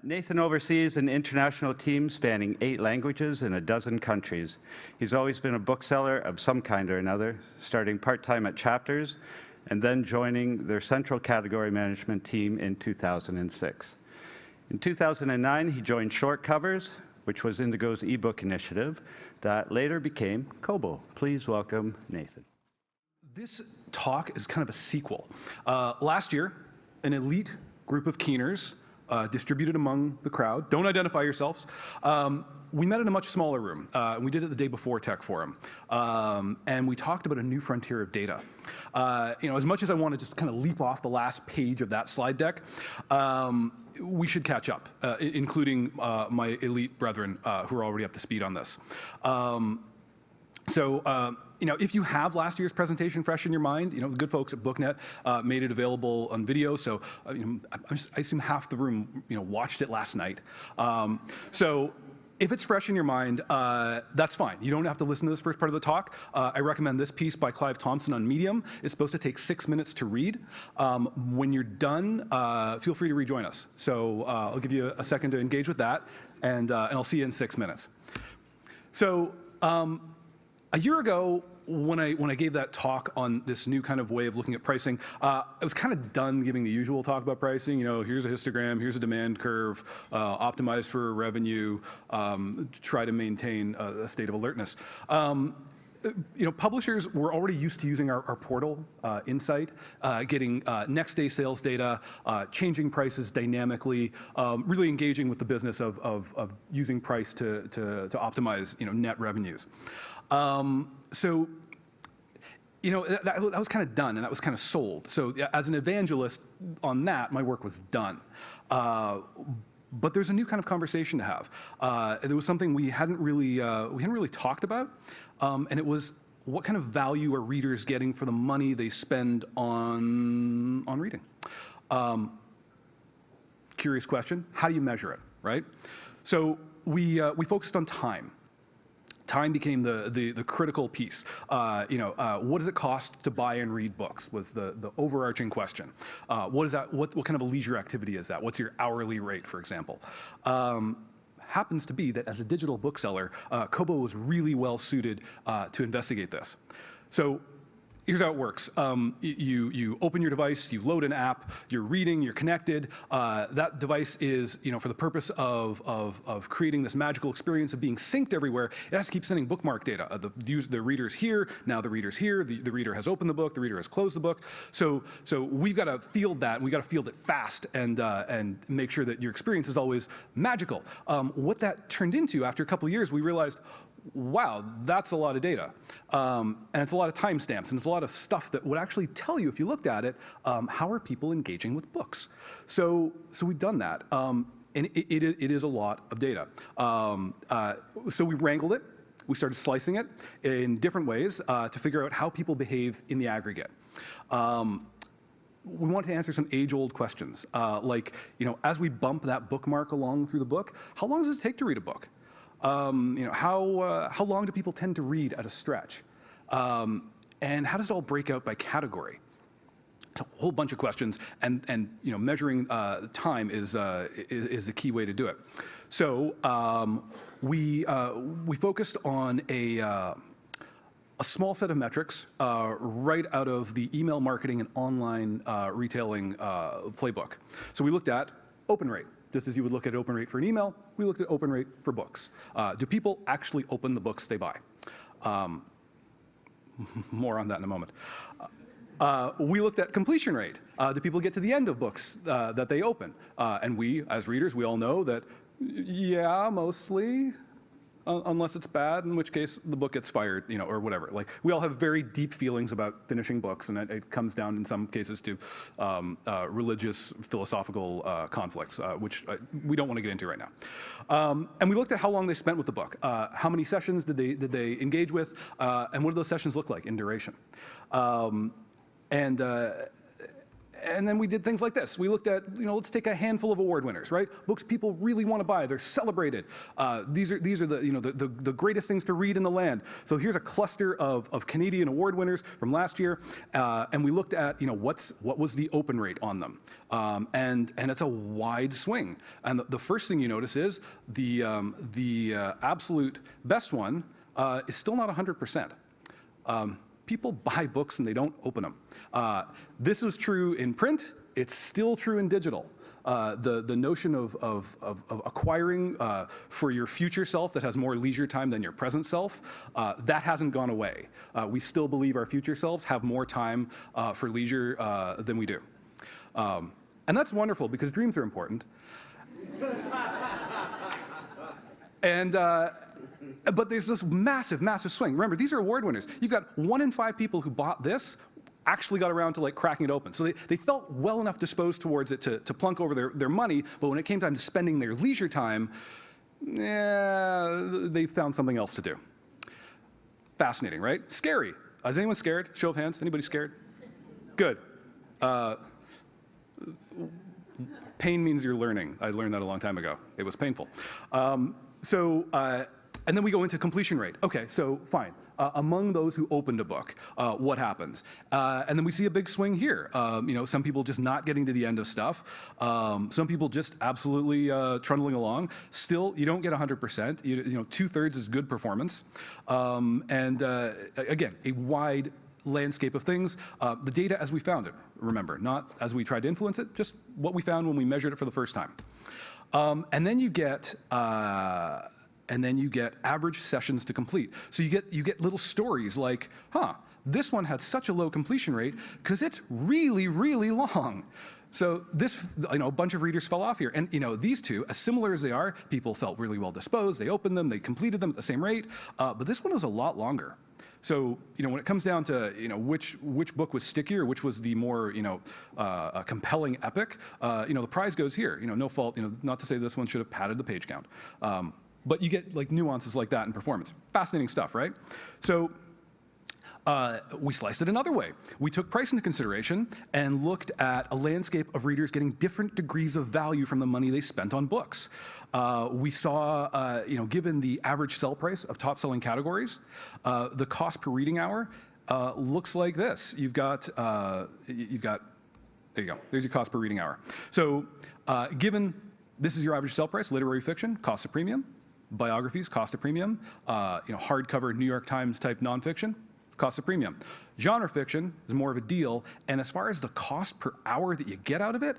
Nathan oversees an international team spanning 8 languages in a dozen countries. He's always been a bookseller of some kind or another, starting part-time at Chapters and then joining their central category management team in 2006. In 2009, he joined Short Covers, which was Indigo's ebook initiative that later became Kobo. Please welcome Nathan. This talk is kind of a sequel. Last year, an elite group of keeners distributed among the crowd. Don't identify yourselves. We met in a much smaller room. We did it the day before Tech Forum. And we talked about a new frontier of data. As much as I want to just kind of leap off the last page of that slide deck, we should catch up, including my elite brethren who are already up to speed on this. If you have last year's presentation fresh in your mind, the good folks at BookNet made it available on video. So I assume half the room, watched it last night. So if it's fresh in your mind, that's fine. You don't have to listen to this first part of the talk. I recommend this piece by Clive Thompson on Medium. It's supposed to take 6 minutes to read. When you're done, feel free to rejoin us. So I'll give you a second to engage with that, and I'll see you in 6 minutes. So a year ago, when I gave that talk on this new kind of way of looking at pricing, I was kind of done giving the usual talk about pricing. Here's a histogram, here's a demand curve, optimize for revenue, try to maintain a state of alertness. Publishers were already used to using our portal, Insight, getting next day sales data, changing prices dynamically, really engaging with the business of using price to optimize net revenues. That was kind of done, and that was kind of sold. So as an evangelist on that, my work was done. But there's a new kind of conversation to have. There was something we hadn't really talked about, and it was what kind of value are readers getting for the money they spend on reading? Curious question. How do you measure it, right? So we focused on time. Time became the critical piece. What does it cost to buy and read books was the overarching question. What is that? What kind of a leisure activity is that? What's your hourly rate, for example? Happens to be that as a digital bookseller, Kobo was really well suited to investigate this. So here's how it works. You open your device, you load an app, you're reading, you're connected. That device is, for the purpose of creating this magical experience of being synced everywhere, it has to keep sending bookmark data. The reader's here, now the reader's here, the reader has opened the book, the reader has closed the book. So we've got to field that, and we've got to field it fast and make sure that your experience is always magical. What that turned into after a couple of years, we realized, wow, that's a lot of data. And it's a lot of timestamps, and it's a lot of stuff that would actually tell you, if you looked at it, how are people engaging with books? So we've done that. And it is a lot of data. So we wrangled it. We started slicing it in different ways to figure out how people behave in the aggregate. We want to answer some age-old questions, like, as we bump that bookmark along through the book, how long does it take to read a book? How long do people tend to read at a stretch? And how does it all break out by category? It's a whole bunch of questions, and measuring time is the key way to do it. So we focused on a small set of metrics right out of the email marketing and online retailing playbook. So we looked at open rate. Just as you would look at open rate for an email, we looked at open rate for books. Do people actually open the books they buy? More on that in a moment. We looked at completion rate. Do people get to the end of books that they open? And we, as readers, we all know that, yeah, mostly. Unless it's bad, in which case the book gets fired, or whatever. Like, we all have very deep feelings about finishing books, and it comes down in some cases to religious, philosophical conflicts, which we don't want to get into right now. And we looked at how long they spent with the book, how many sessions did they engage with, and what do those sessions look like in duration. And And then we did things like this. We looked at, let's take a handful of award winners, right? Books people really want to buy. They're celebrated. These are the greatest things to read in the land. So here's a cluster of Canadian award winners from last year, and we looked at, what was the open rate on them, and it's a wide swing. And the first thing you notice is the absolute best one is still not 100%. People buy books and they don't open them. This was true in print. It's still true in digital. The notion of acquiring for your future self that has more leisure time than your present self, that hasn't gone away. We still believe our future selves have more time for leisure than we do. And that's wonderful because dreams are important. But there's this massive, massive swing. Remember, these are award winners. You've got 1 in 5 people who bought this actually got around to cracking it open. So they felt well enough disposed towards it to plunk over their money, but when it came time to spending their leisure time, they found something else to do. Fascinating, right? Scary. Is anyone scared? Show of hands. Anybody scared? Good. Pain means you're learning. I learned that a long time ago. It was painful. And then we go into completion rate. Okay, so fine. Among those who opened a book, what happens? And then we see a big swing here. Some people just not getting to the end of stuff. Some people just absolutely trundling along. Still, you don't get 100%. 2/3 is good performance. Again, a wide landscape of things. The data as we found it, remember, not as we tried to influence it, just what we found when we measured it for the first time. And then you get average sessions to complete. So you get little stories like, this one had such a low completion rate because it's really, really long. So this, a bunch of readers fell off here. And these two, as similar as they are, people felt really well disposed. They opened them, they completed them at the same rate. But this one was a lot longer. So when it comes down to which book was stickier, which was the more compelling epic, the prize goes here. No fault. Not to say this one should have padded the page count, but you get nuances like that in performance. Fascinating stuff, right? So we sliced it another way. We took price into consideration and looked at a landscape of readers getting different degrees of value from the money they spent on books. We saw, given the average sell price of top-selling categories, the cost per reading hour looks like this. There you go. There's your cost per reading hour. So given this is your average sell price, literary fiction, cost a premium. Biographies, cost a premium. Hardcover New York Times type nonfiction, cost a premium. Genre fiction is more of a deal. And as far as the cost per hour that you get out of it,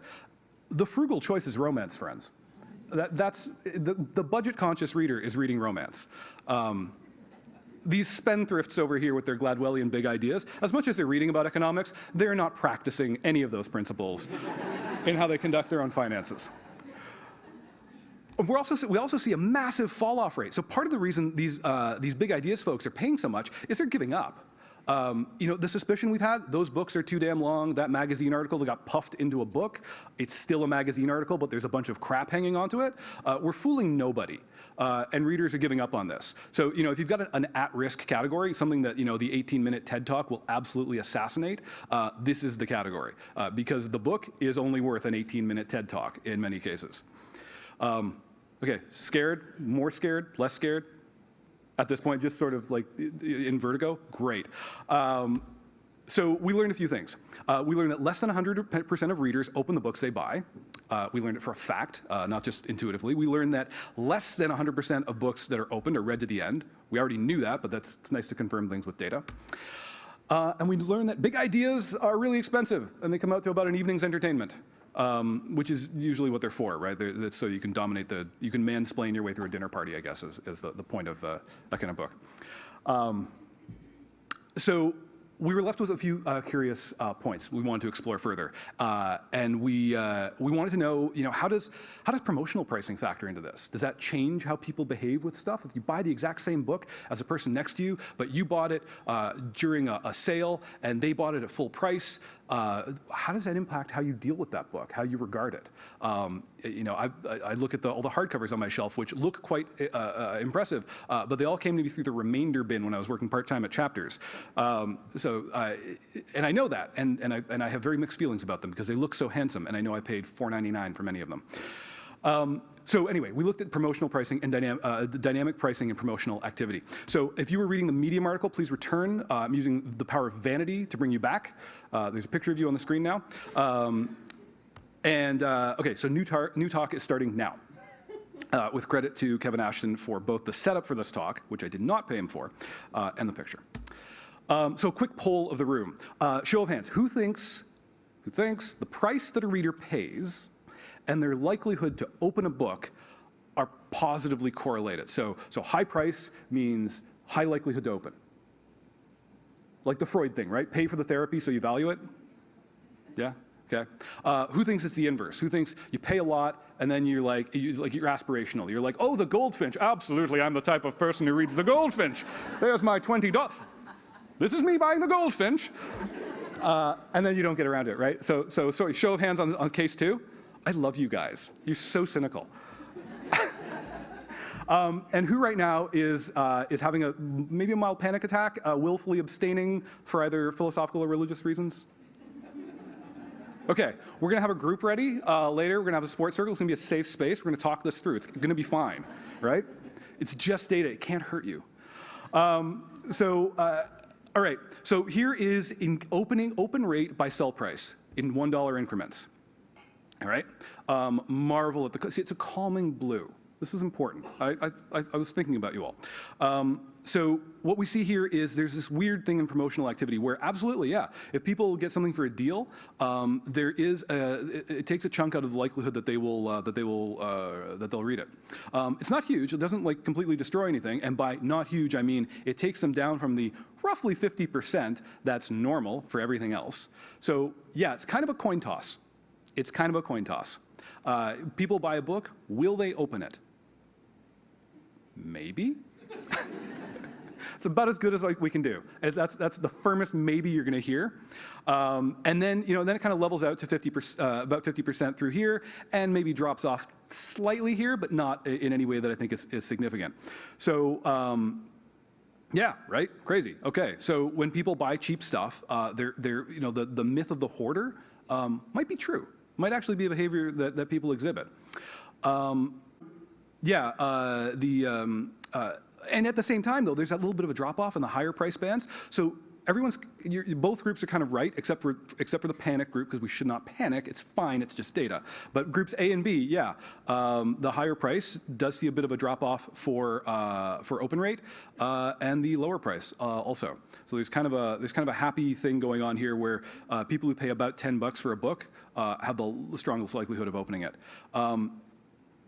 the frugal choice is romance, friends. That's the budget-conscious reader is reading romance. These spendthrifts over here with their Gladwellian big ideas, as much as they're reading about economics, they're not practicing any of those principles in how they conduct their own finances. We also see a massive fall-off rate. So part of the reason these big ideas folks are paying so much is they're giving up. The suspicion we've had, those books are too damn long. That magazine article that got puffed into a book, it's still a magazine article, but there's a bunch of crap hanging onto it. We're fooling nobody, and readers are giving up on this. So, if you've got an at-risk category, something that, the 18-minute TED Talk will absolutely assassinate, this is the category, because the book is only worth an 18-minute TED Talk in many cases. Okay, scared, more scared, less scared? At this point, just sort of in vertigo? Great. So we learned a few things. We learned that less than 100% of readers open the books they buy. We learned it for a fact, not just intuitively. We learned that less than 100% of books that are opened are read to the end. We already knew that, but it's nice to confirm things with data. And we learned that big ideas are really expensive, and they come out to about an evening's entertainment. Which is usually what they're for, right? That's so you can you can mansplain your way through a dinner party, I guess, is the point of that kind of book. So we were left with a few curious points we wanted to explore further, and we wanted to know, how does promotional pricing factor into this? Does that change how people behave with stuff? If you buy the exact same book as a person next to you, but you bought it during a sale and they bought it at full price, how does that impact how you deal with that book, how you regard it? I look at all the hardcovers on my shelf, which look quite impressive, but they all came to me through the remainder bin when I was working part-time at Chapters. And I know that, and I have very mixed feelings about them because they look so handsome, and I know I paid $4.99 for many of them. So anyway, we looked at promotional pricing and dynamic pricing and promotional activity. So if you were reading the Medium article, please return. I'm using the power of vanity to bring you back. There's a picture of you on the screen now. Okay, so new talk is starting now. With credit to Kevin Ashton for both the setup for this talk, which I did not pay him for, and the picture. So quick poll of the room. Show of hands. Who thinks the price that a reader pays and their likelihood to open a book are positively correlated? So high price means high likelihood to open. Like the Freud thing, right? Pay for the therapy so you value it? Yeah? Okay. Who thinks it's the inverse? Who thinks you pay a lot and then you're aspirational? You're like, oh, the Goldfinch. Absolutely, I'm the type of person who reads the Goldfinch. There's my $20. This is me buying the Goldfinch. And then you don't get around to it, right? So sorry, show of hands on case 2. I love you guys. You're so cynical. And who right now is having maybe a mild panic attack, willfully abstaining for either philosophical or religious reasons? Okay, we're going to have a group ready later. We're going to have a sports circle. It's going to be a safe space. We're going to talk this through. It's going to be fine, right? It's just data. It can't hurt you. All right. So here is in open rate by sell price in $1 increments. All right. Marvel at see, it's a calming blue. This is important. I was thinking about you all. So what we see here is there's this weird thing in promotional activity where absolutely, yeah, if people get something for a deal, it takes a chunk out of the likelihood that they'll read it. It's not huge. It doesn't like completely destroy anything. And by not huge, I mean it takes them down from the roughly 50% that's normal for everything else. So yeah, it's kind of a coin toss. It's kind of a coin toss. People buy a book. Will they open it? Maybe. It's about as good as we can do. That's the firmest maybe you're going to hear. And then then it kind of levels out to 50%, about 50% through here, and maybe drops off slightly here, but not in any way that I think is significant. So. Yeah, right? Crazy. Okay, so when people buy cheap stuff, the myth of the hoarder might be true. Might actually be a behavior that people exhibit. And at the same time, though, there's that little bit of a drop-off in the higher price bands. So both groups are kind of right, except for the panic group, because we should not panic. It's fine. It's just data. But groups A and B, yeah, the higher price does see a bit of a drop-off for open rate, and the lower price also. So there's kind of a happy thing going on here where people who pay about $10 for a book have the strongest likelihood of opening it.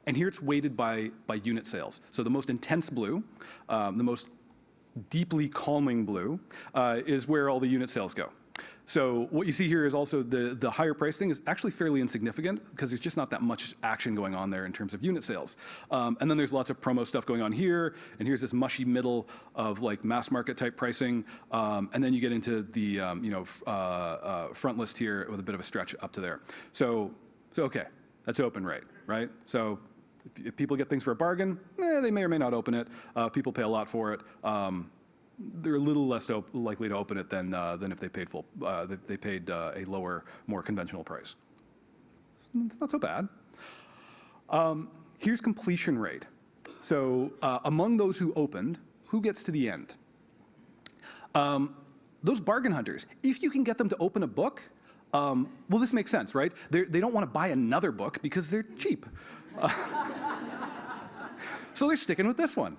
And here it's weighted by unit sales. So the most intense blue, the most deeply calming blue, is where all the unit sales go. So what you see here is also the higher price thing is actually fairly insignificant because there's just not that much action going on there in terms of unit sales. And then there's lots of promo stuff going on here, and here's this mushy middle of like mass market type pricing, and then you get into the front list here with a bit of a stretch up to there. So okay, that's open rate, right? So if people get things for a bargain, they may or may not open it. If people pay a lot for it, they're a little less likely to open it than if they paid a lower, more conventional price. It's not so bad. Here's completion rate. So among those who opened, who gets to the end? Those bargain hunters. If you can get them to open a book, well, this makes sense, right? They don't want to buy another book because they're cheap. So they're sticking with this one.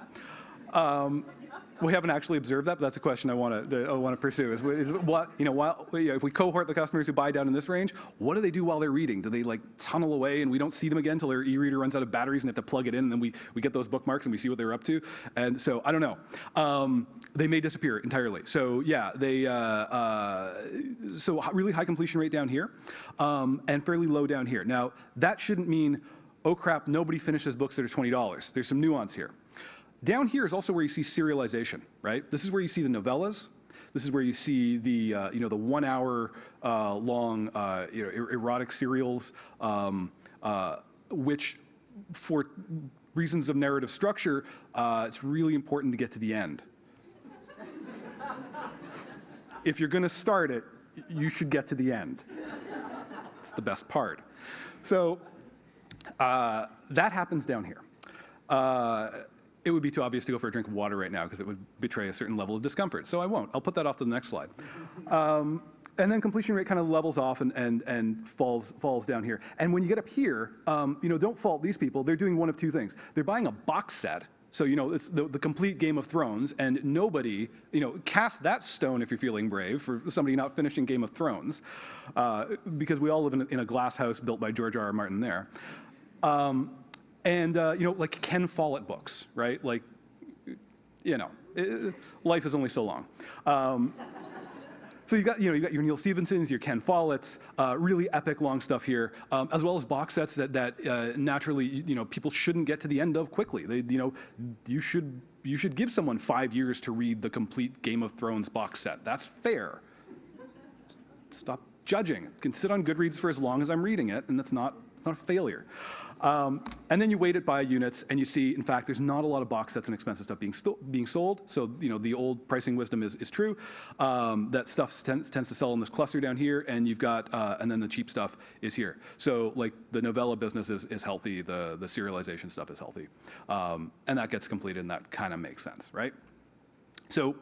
We haven't actually observed that, but that's a question I want to pursue. If we cohort the customers who buy down in this range, what do they do while they're reading? Do they like tunnel away and we don't see them again until their e-reader runs out of batteries and they have to plug it in, and then we get those bookmarks and we see what they're up to? And so I don't know. They may disappear entirely. So yeah, so really high completion rate down here, and fairly low down here. Now that shouldn't mean, oh crap, nobody finishes books that are $20. There's some nuance here. Down here is also where you see serialization, right? This is where you see the novellas. This is where you see the the 1 hour long erotic serials, which for reasons of narrative structure, it's really important to get to the end. If you're going to start it, you should get to the end. It's the best part. So that happens down here. It would be too obvious to go for a drink of water right now because it would betray a certain level of discomfort. So I won't. I'll put that off to the next slide. And then completion rate kind of levels off and falls down here. And when you get up here, don't fault these people. They're doing one of two things. They're buying a box set. So, it's the complete Game of Thrones, and nobody, cast that stone if you're feeling brave for somebody not finishing Game of Thrones, because we all live in a glass house built by George R.R. Martin there. Like Ken Follett books, right? Like, life is only so long. So you've got your Neil Stephensons, your Ken Folletts, really epic long stuff here, as well as box sets that naturally people shouldn't get to the end of quickly. You should give someone 5 years to read the complete Game of Thrones box set. That's fair. Stop judging. It can sit on Goodreads for as long as I'm reading it, and it's not a failure. And then you weight it by units, and you see, in fact, there's not a lot of box sets and expensive stuff being sold. So, the old pricing wisdom is true. That stuff tends to sell in this cluster down here, and you've got, and then the cheap stuff is here. So, like, the novella business is healthy, the serialization stuff is healthy. And that gets completed, and that kind of makes sense, right? So,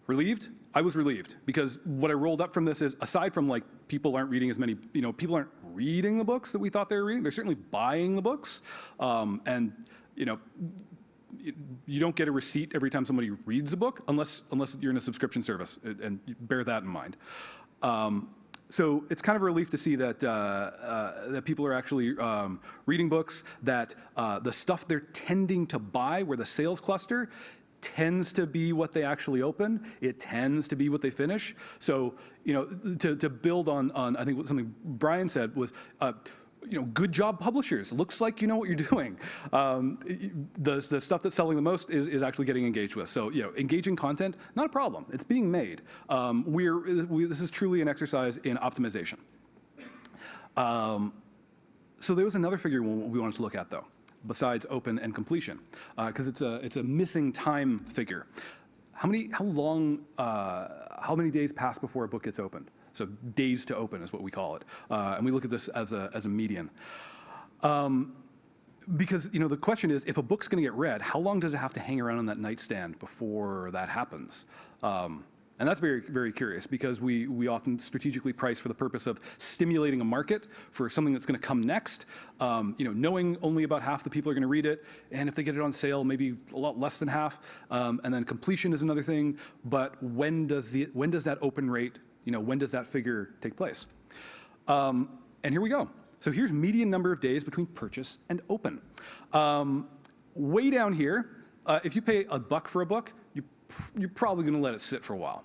relieved? I was relieved, because what I rolled up from this is, aside from like people aren't reading as many, people aren't reading the books that we thought they were reading. They're certainly buying the books, and you don't get a receipt every time somebody reads a book unless you're in a subscription service, and bear that in mind. So it's kind of a relief to see that that people are actually reading books, that the stuff they're tending to buy, where the sales cluster tends to be what they actually open. It tends to be what they finish. So, to build on I think what something Brian said was, good job publishers. Looks like you know what you're doing. The stuff that's selling the most is actually getting engaged with. So, engaging content, not a problem. It's being made. This is truly an exercise in optimization. So there was another figure we wanted to look at, though, besides open and completion, because it's a missing time figure. How many days pass before a book gets opened? So days to open is what we call it, and we look at this as a median. Because the question is, if a book's going to get read, how long does it have to hang around on that nightstand before that happens? And that's very, very curious, because we often strategically price for the purpose of stimulating a market for something that's going to come next, knowing only about half the people are going to read it, and if they get it on sale, maybe a lot less than half. And then completion is another thing, but when does that open rate, when does that figure take place? And here we go. So here's median number of days between purchase and open. Way down here, if you pay $1 for a book, you're probably going to let it sit for a while.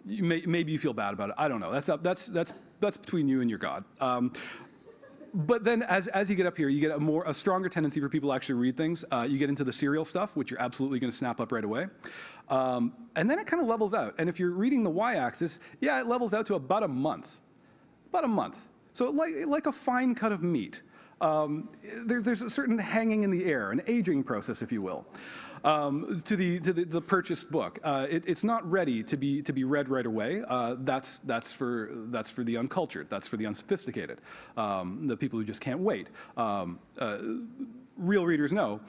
Maybe you feel bad about it. I don't know. That's between you and your God. But then as you get up here, you get a stronger tendency for people to actually read things. You get into the serial stuff, which you're absolutely going to snap up right away. And then it kind of levels out. And if you're reading the y-axis, yeah, it levels out to about a month. About a month. So like a fine cut of meat. There's a certain hanging in the air, an aging process, if you will. To the purchased book, it's not ready to be read right away. That's for the uncultured. That's for the unsophisticated. The people who just can't wait. Real readers know,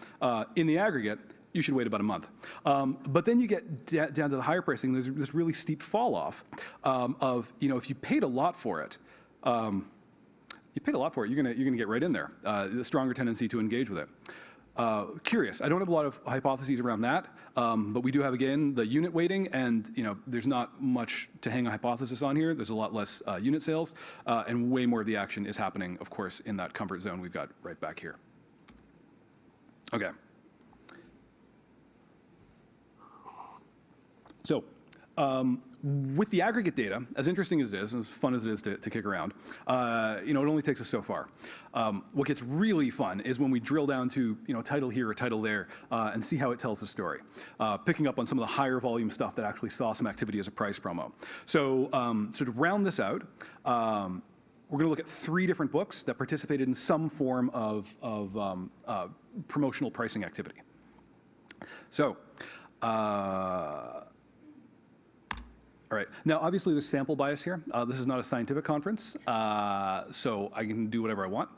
in the aggregate, you should wait about a month. But then you get down to the higher pricing. There's this really steep fall off of if you paid a lot for it. You're gonna get right in there. The stronger tendency to engage with it. Curious. I don't have a lot of hypotheses around that, but we do have, again, the unit weighting, and there's not much to hang a hypothesis on here. There's a lot less unit sales, and way more of the action is happening, of course, in that comfort zone we've got right back here. Okay. So With the aggregate data, as interesting as it is, and as fun as it is to kick around, it only takes us so far. What gets really fun is when we drill down to title here or title there and see how it tells the story, picking up on some of the higher volume stuff that actually saw some activity as a price promo. So to round this out, we're going to look at 3 different books that participated in some form of promotional pricing activity. So, all right. Now, obviously, there's sample bias here. This is not a scientific conference, so I can do whatever I want,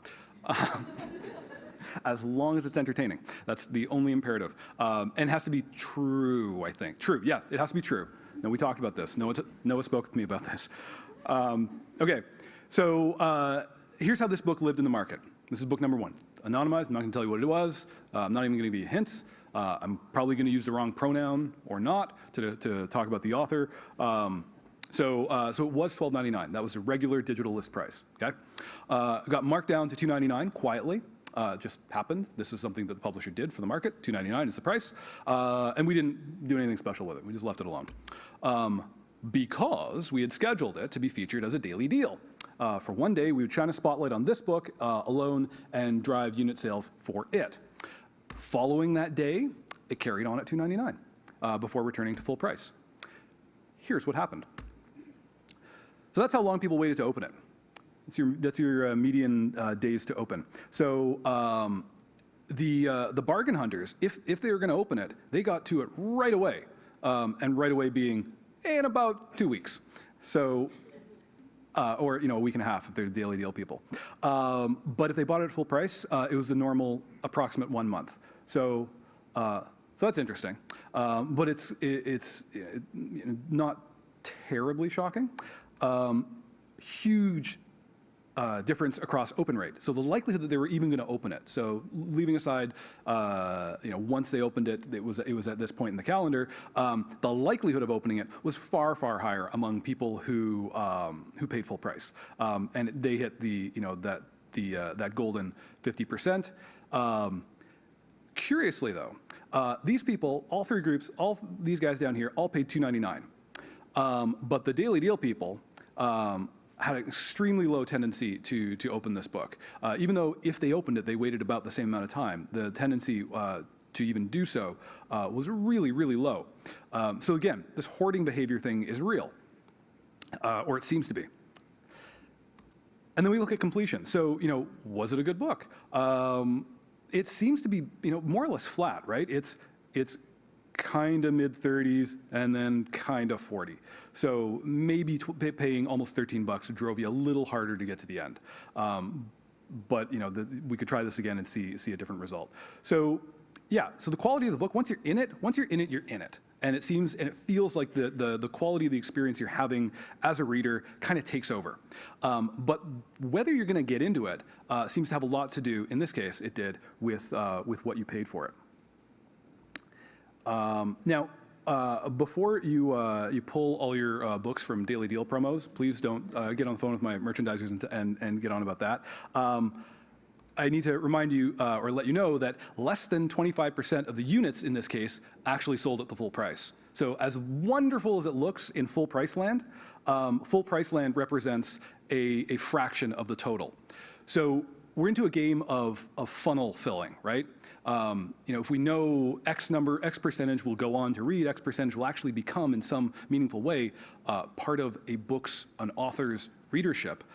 as long as it's entertaining. That's the only imperative. And it has to be true, I think. True, yeah, it has to be true. Now, we talked about this. Noah spoke with me about this. Okay, so here's how this book lived in the market. This is book number 1. Anonymized, I'm not going to tell you what it was. I'm not even going to give you hints. I'm probably going to use the wrong pronoun or not to talk about the author. So it was $12.99. That was a regular digital list price. Okay, got marked down to $2.99 quietly. Just happened. This is something that the publisher did for the market. $2.99 is the price, and we didn't do anything special with it. We just left it alone because we had scheduled it to be featured as a daily deal. For one day, we would shine a spotlight on this book alone and drive unit sales for it. Following that day, it carried on at $2.99 before returning to full price. Here's what happened. So that's how long people waited to open it. That's your median days to open. So the bargain hunters, if they were going to open it, they got to it right away, and right away being in about 2 weeks. So. Or a week and a half if they're daily deal people. But if they bought it at full price, it was the normal approximate 1 month. So that's interesting. But it's not terribly shocking. Huge difference across open rate. So the likelihood that they were even going to open it. So leaving aside, once they opened it, it was at this point in the calendar. The likelihood of opening it was far, far higher among people who paid full price, and they hit that golden 50%. Curiously, though, these people, all 3 groups, all these guys down here, all paid $2.99, but the daily deal people. Had an extremely low tendency to open this book. Even though if they opened it, they waited about the same amount of time. The tendency to even do so was really, really low. So again, this hoarding behavior thing is real, or it seems to be. And then we look at completion. So, was it a good book? It seems to be, more or less flat, right? It's kind of mid-30s and then kind of 40. So maybe paying almost $13 drove you a little harder to get to the end. But we could try this again and see a different result. So yeah, so the quality of the book, once you're in it, you're in it. And it feels like the quality of the experience you're having as a reader kind of takes over. But whether you're going to get into it seems to have a lot to do, in this case it did, with what you paid for it. Now, before you pull all your books from daily deal promos, please don't get on the phone with my merchandisers and get on about that. I need to remind you or let you know that less than 25% of the units in this case actually sold at the full price. So as wonderful as it looks in full price land represents a fraction of the total. So we're into a game of funnel filling, right? If we know X percentage will go on to read, X percentage will actually become, in some meaningful way, part of an author's readership.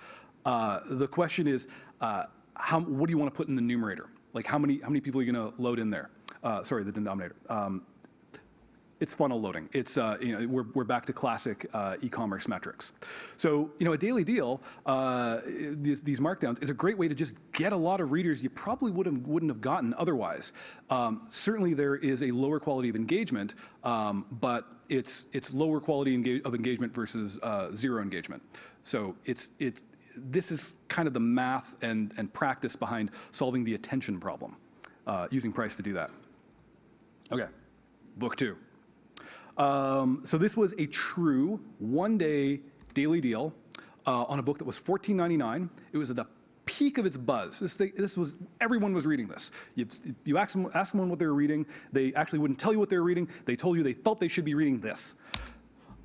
The question is, what do you want to put in the numerator? Like how many people are you going to load in there? Sorry, the denominator. It's funnel loading. It's we're back to classic e-commerce metrics. So a daily deal, these markdowns is a great way to just get a lot of readers you probably wouldn't have gotten otherwise. Certainly there is a lower quality of engagement, but it's lower quality of engagement versus zero engagement. So this is kind of the math and practice behind solving the attention problem, using price to do that. Okay, book 2. So this was a true one-day daily deal on a book that was $14.99. It was at the peak of its buzz. Everyone was reading this. You ask someone what they were reading, they actually wouldn't tell you what they were reading. They told you they felt they should be reading this.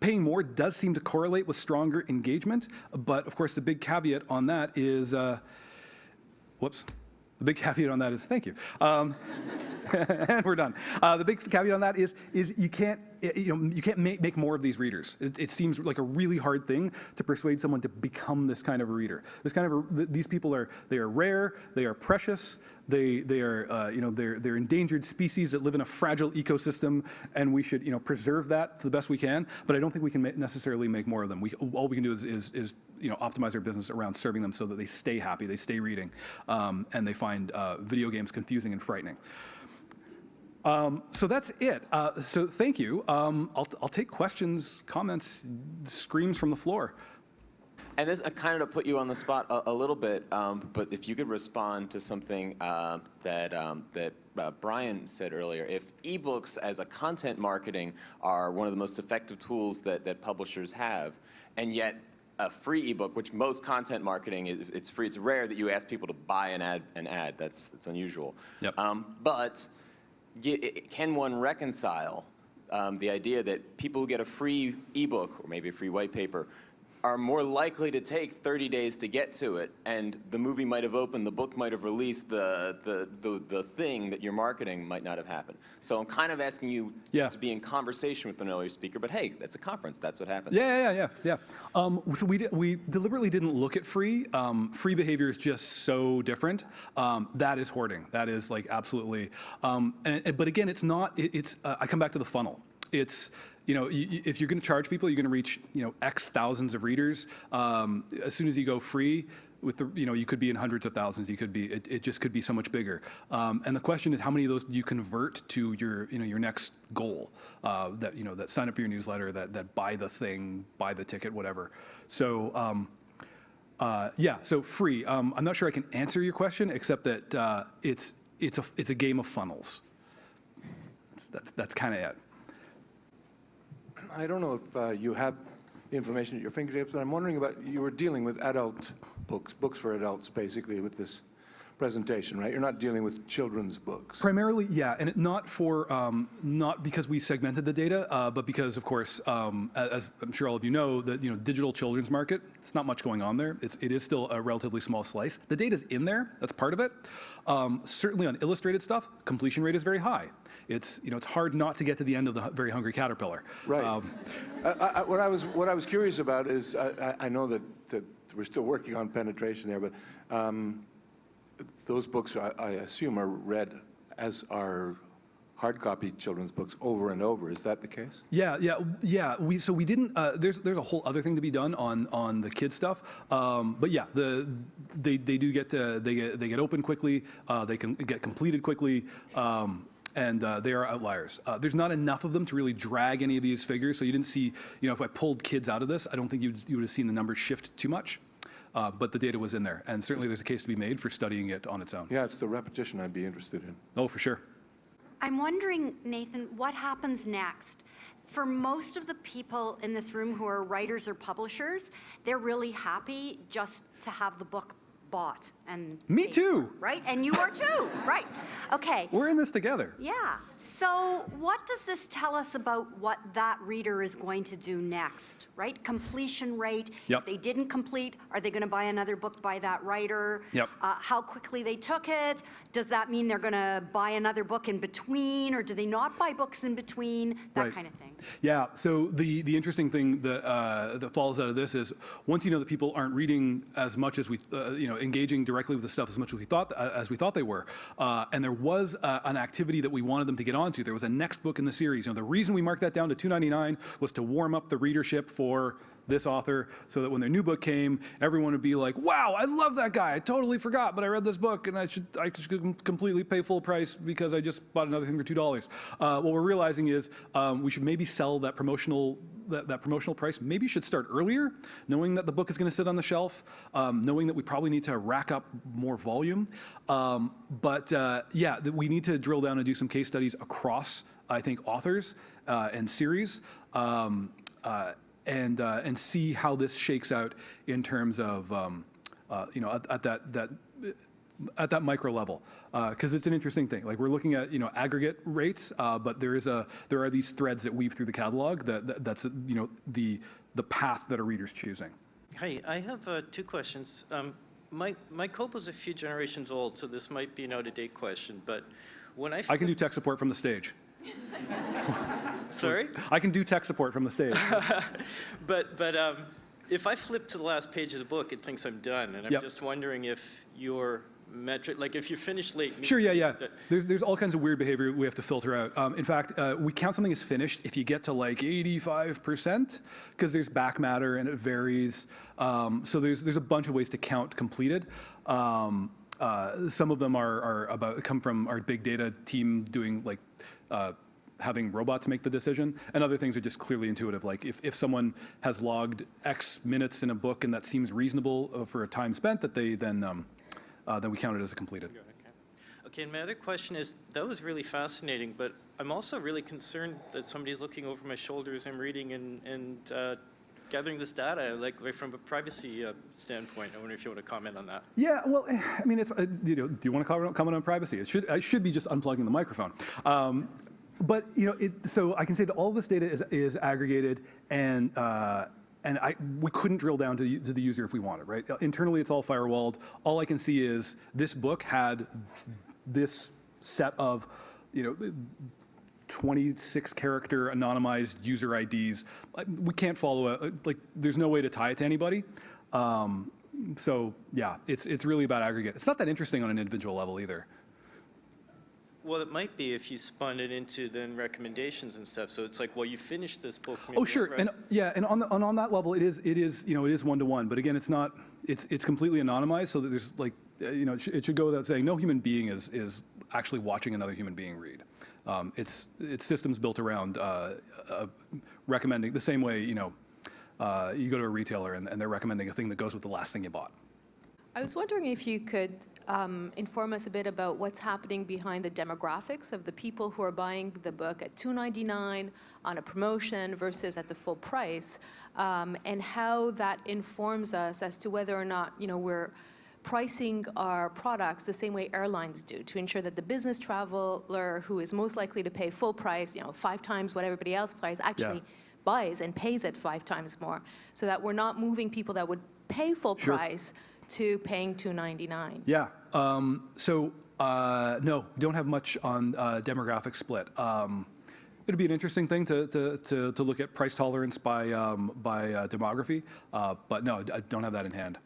Paying more does seem to correlate with stronger engagement, but of course the big caveat on that is, whoops. The big caveat on that is, thank you. And we're done. The big caveat on that is you can't make more of these readers. It seems like a really hard thing to persuade someone to become this kind of a reader. These people are rare, they are precious, they're endangered species that live in a fragile ecosystem, and we should preserve that to the best we can. But I don't think we can necessarily make more of them. All we can do is optimize our business around serving them so that they stay happy, they stay reading, and they find video games confusing and frightening. So that's it. So thank you. I'll take questions, comments, screams from the floor. And this kind of put you on the spot a little bit, but if you could respond to something that Brian said earlier, if ebooks as a content marketing are one of the most effective tools that publishers have, and yet a free ebook, which most content marketing, it's free. It's rare that you ask people to buy an ad. That's unusual. Yep. But can one reconcile the idea that people who get a free ebook or maybe a free white paper are more likely to take 30 days to get to it, and the movie might have opened, the book might have released, the thing that you're marketing might not have happened. So I'm kind of asking you to be in conversation with an earlier speaker, but hey, that's a conference, that's what happens. Yeah. So we deliberately didn't look at free. Free behavior is just so different. That is hoarding. That is like absolutely. But again, it's not. I come back to the funnel. It's if you're going to charge people, you're going to reach X thousands of readers. As soon as you go free, with the you could be in hundreds of thousands. You could be it just could be so much bigger. And the question is, how many of those do you convert to your your next goal? That sign up for your newsletter, that buy the thing, buy the ticket, whatever. So so free. I'm not sure I can answer your question, except that it's a game of funnels. That's kind of it. I don't know if you have the information at your fingertips, but I'm wondering about, you were dealing with adult books for adults, basically, with this presentation, right? You're not dealing with children's books. Primarily, yeah, and not because we segmented the data, but because, of course, as I'm sure all of you know, the digital children's market, it's not much going on there. It is still a relatively small slice. The data's in there. That's part of it. Certainly on illustrated stuff, completion rate is very high. It's it's hard not to get to the end of the Very Hungry Caterpillar. Right. What I was curious about is I know that we're still working on penetration there, but those books I assume are read as are hard copy children's books over and over. Is that the case? Yeah. We didn't. There's a whole other thing to be done on the kid stuff. But yeah, they do get they get open quickly. They can get completed quickly. And they are outliers. There's not enough of them to really drag any of these figures. So you didn't see, if I pulled kids out of this, I don't think you would have seen the numbers shift too much. But the data was in there. And certainly there's a case to be made for studying it on its own. Yeah, it's the repetition I'd be interested in. Oh, for sure. I'm wondering, Nathan, what happens next? For most of the people in this room who are writers or publishers, they're really happy just to have the book bought and me too, right? And you are too, right? Okay. We're in this together. Yeah. So what does this tell us about what that reader is going to do next, right? Completion rate. Yep. If they didn't complete, are they going to buy another book by that writer? Yep. How quickly they took it? Does that mean they're going to buy another book in between, or do they not buy books in between? That kind of thing. Yeah. So the interesting thing that falls out of this is, once you know that people aren't reading as much as we engaging directly with the stuff as much as we thought they were, and there was an activity that we wanted them to get onto. There was a next book in the series. The reason we marked that down to $2.99 was to warm up the readership for this author, so that when their new book came, everyone would be like, "Wow, I love that guy! I totally forgot, but I read this book, and I should completely pay full price because I just bought another thing for $2." What we're realizing is we should maybe sell that promotional price. Maybe should start earlier, knowing that the book is going to sit on the shelf, knowing that we probably need to rack up more volume. We need to drill down and do some case studies across, I think, authors and series. And see how this shakes out in terms of, at that at that micro level, because it's an interesting thing. Like we're looking at aggregate rates, but there are these threads that weave through the catalog that's the path that a reader's choosing. Hi, I have 2 questions. My Kobo's a few generations old, so this might be an out-of-date question, but when I can do tech support from the stage. Sorry? I can do tech support from the stage. But if I flip to the last page of the book, it thinks I'm done, and I'm just wondering if your metric, like if you finish late. Sure, yeah. There's all kinds of weird behavior we have to filter out. In fact, we count something as finished if you get to like 85%, because there's back matter and it varies. So there's a bunch of ways to count completed. Some of them come from our big data team doing like having robots make the decision, and other things are just clearly intuitive. Like if someone has logged X minutes in a book and that seems reasonable for a time spent, that they then we count it as a completed. Okay, and my other question is, that was really fascinating, but I'm also really concerned that somebody's looking over my shoulder as I'm reading and gathering this data, like from a privacy standpoint. I wonder if you want to comment on that. Yeah, well, I mean, it's do you want to comment on privacy? I should be just unplugging the microphone. But so I can say that all of this data is aggregated, and we couldn't drill down to the user if we wanted, right? Internally, it's all firewalled. All I can see is this book had this set of 26-character anonymized user IDs. We can't follow there's no way to tie it to anybody. So yeah, it's really about aggregate. It's not that interesting on an individual level either. Well, it might be if you spun it into then recommendations and stuff. So it's like, well, you finished this book. Oh, sure, right? and on that level, it is one-to-one. But again, it's completely anonymized, so that there's it should go without saying, no human being is actually watching another human being read. It's systems built around recommending the same way you go to a retailer and they're recommending a thing that goes with the last thing you bought. I was wondering if you could inform us a bit about what's happening behind the demographics of the people who are buying the book at $2.99 on a promotion versus at the full price, and how that informs us as to whether or not we're pricing our products the same way airlines do, to ensure that the business traveler who is most likely to pay full price, 5 times what everybody else pays, actually buys and pays it 5 times more, so that we're not moving people that would pay full price to paying $2.99. Yeah. No, don't have much on demographic split. It'd be an interesting thing to look at price tolerance by demography, but no, I don't have that in hand.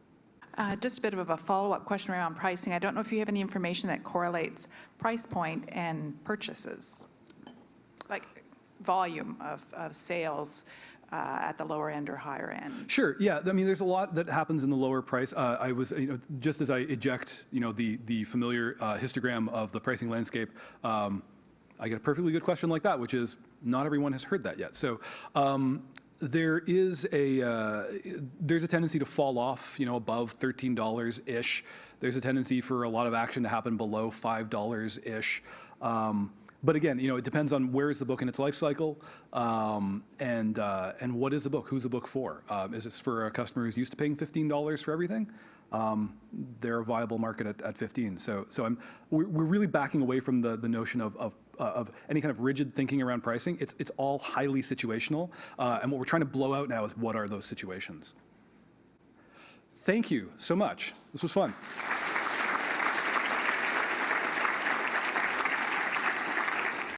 Just a bit of a follow-up question around pricing. I don't know if you have any information that correlates price point and purchases, like volume of sales at the lower end or higher end. Sure. Yeah. I mean, there's a lot that happens in the lower price. I was, just as I eject, the familiar histogram of the pricing landscape, I get a perfectly good question like that, which is not everyone has heard that yet. So there's a tendency to fall off, above $13-ish. There's a tendency for a lot of action to happen below $5-ish. But again, it depends on where is the book in its life cycle, and what is the book? Who's the book for? Is this for a customer who's used to paying $15 for everything? They're a viable market at 15. So we're really backing away from the notion of any kind of rigid thinking around pricing. It's all highly situational, and what we're trying to blow out now is what are those situations. Thank you so much. This was fun.